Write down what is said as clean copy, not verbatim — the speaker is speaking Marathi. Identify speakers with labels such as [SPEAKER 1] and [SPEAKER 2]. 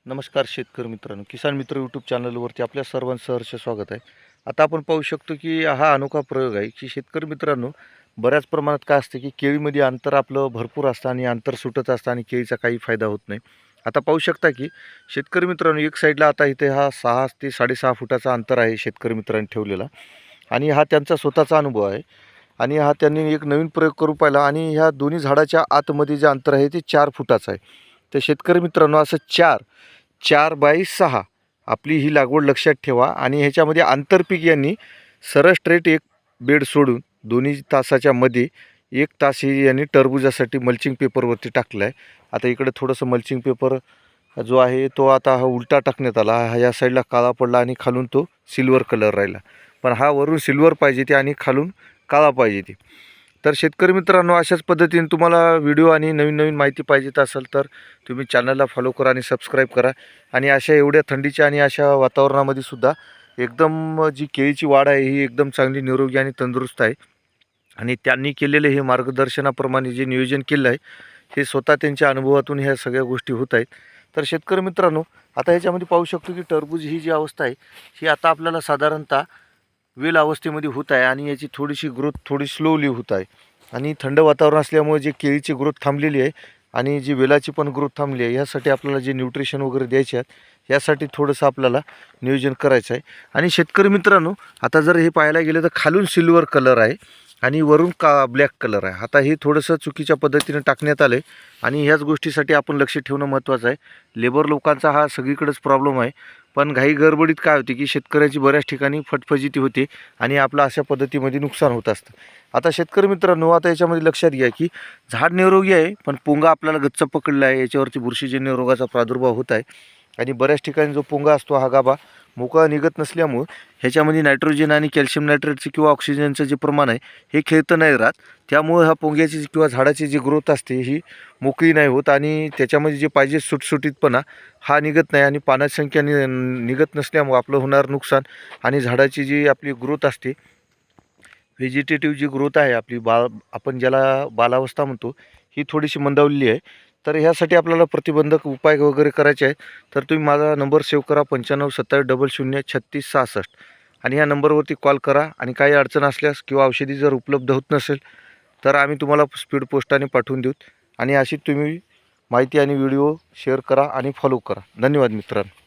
[SPEAKER 1] नमस्कार शेतकरी मित्रांनो, किसान मित्र यूट्यूब चॅनलवरती आपल्या सर्वांचं सहर्ष स्वागत आहे. आता आपण पाहू शकतो की हा अनोखा प्रयोग आहे की शेतकरी मित्रांनो, बऱ्याच प्रमाणात काय असते की केळीमध्ये अंतर आपलं भरपूर असतं आणि अंतर सुटत असतं आणि केळीचा काही फायदा होत नाही. आता पाहू शकता की शेतकरी मित्रांनो, एक साईडला आता इथे हा 6 ते 6.5 फुटाचा अंतर आहे शेतकरी मित्रांनी ठेवलेला आणि हा त्यांचा स्वतःचा अनुभव आहे. आणि हा त्यांनी एक नवीन प्रयोग करून पाहिला आणि ह्या दोन्ही झाडाच्या आतमध्ये जे अंतर आहे ते 4 फुटाचं आहे. तर शेतकरी मित्रांनो, असं 4 बाय 6 आपली ही लागवड लक्षात ठेवा आणि ह्याच्यामध्ये आंतरपीक यांनी सरळ स्ट्रेट एक बेड सोडून दोन्ही तासाच्या मध्ये 1 तास ही यांनी टरबुजासाठी मल्चिंग पेपरवरती टाकलं आहे. आता इकडे थोडंसं मल्चिंग पेपर जो आहे तो आता हा उलटा टाकण्यात आला. हा या साईडला काळा पडला आणि खालून तो सिल्वर कलर राहिला. पण हा वरून सिल्वर पाहिजे ते आणि खालून काळा पाहिजे ते. तर शेतकरी मित्रांनो, अशाच पद्धतीने तुम्हाला व्हिडिओ आणि नवीन नवीन माहिती पाहिजेत असेल तर तुम्ही चॅनलला फॉलो करा आणि सबस्क्राईब करा. आणि अशा एवढ्या थंडीच्या आणि अशा वातावरणामध्ये सुद्धा एकदम जी केळीची वाढ आहे ही एकदम चांगली निरोगी आणि तंदुरुस्त आहे. आणि त्यांनी केलेले हे मार्गदर्शनाप्रमाणे जे नियोजन केलं आहे हे स्वतः त्यांच्या अनुभवातून ह्या सगळ्या गोष्टी होत आहेत. तर शेतकरी मित्रांनो, आता ह्याच्यामध्ये पाहू शकतो की टरबूज ही जी अवस्था आहे ही आता आपल्याला साधारणतः वेल अवस्थेमध्ये होत आहे आणि याची थोडीशी ग्रोथ थोडी स्लोली होत आहे. आणि थंड वातावरण असल्यामुळे जे केळीची ग्रोथ थांबलेली आहे आणि जी वेलाची पण ग्रोथ थांबली आहे, यासाठी आपल्याला जे न्यूट्रिशन वगैरे द्यायचे आहेत यासाठी थोडंसं आपल्याला नियोजन करायचं आहे. आणि शेतकरी मित्रांनो, आता जर हे पाहायला गेलं तर खालून सिल्वर कलर आहे आणि वरून ब्लॅक कलर आहे. आता हे थोडंसं चुकीच्या पद्धतीने टाकण्यात आलं आहे आणि ह्याच गोष्टीसाठी आपण लक्ष ठेवणं महत्त्वाचं आहे. लेबर लोकांचा हा सगळीकडेच प्रॉब्लेम आहे. पण घाई गडबडीत काय होते की शेतकऱ्याची बऱ्याच ठिकाणी फटफजिती होते आणि आपलं अशा पद्धतीमध्ये नुकसान होत असतं. आता शेतकरी मित्रांनो, आता याच्यामध्ये लक्षात घ्या की झाड निरोगी आहे पण पुंगा आपल्याला गच्च पकडला आहे. याच्यावरती बुरशीजन्य रोगाचा प्रादुर्भाव होत आहे आणि बऱ्याच ठिकाणी जो पुंगा असतो हा गाभा मोकळा निघत नसल्यामुळं ह्याच्यामध्ये नायट्रोजन आणि कॅल्शियम नायट्रेटचं किंवा ऑक्सिजनचं जे प्रमाण आहे हे खेळतं नाही राहत. त्यामुळे ह्या पोंग्याची किंवा झाडाची जी ग्रोथ असते ही मोकळी नाही होत आणि त्याच्यामध्ये जे पाहिजे सुटसुटीतपणा हा निघत नाही आणि पानाची संख्या निघत नसल्यामुळे आपलं होणार नुकसान आणि झाडाची जी आपली ग्रोथ असते, व्हेजिटेटिव्ह जी ग्रोथ आहे आपली आपण ज्याला बालावस्था म्हणतो, ही थोडीशी मंदावलेली आहे. तर ह्यासाठी आपल्याला प्रतिबंधक उपाय वगैरे करायचे आहेत. तर तुम्ही माझा नंबर सेव्ह करा 9527003666 आणि ह्या नंबरवरती कॉल करा आणि काही अडचण असल्यास किंवा औषधी जर उपलब्ध होत नसेल तर आम्ही तुम्हाला स्पीड पोस्टाने पाठवून देऊ. आणि अशी तुम्ही माहिती आणि व्हिडिओ शेअर करा आणि फॉलो करा. धन्यवाद मित्रांनो.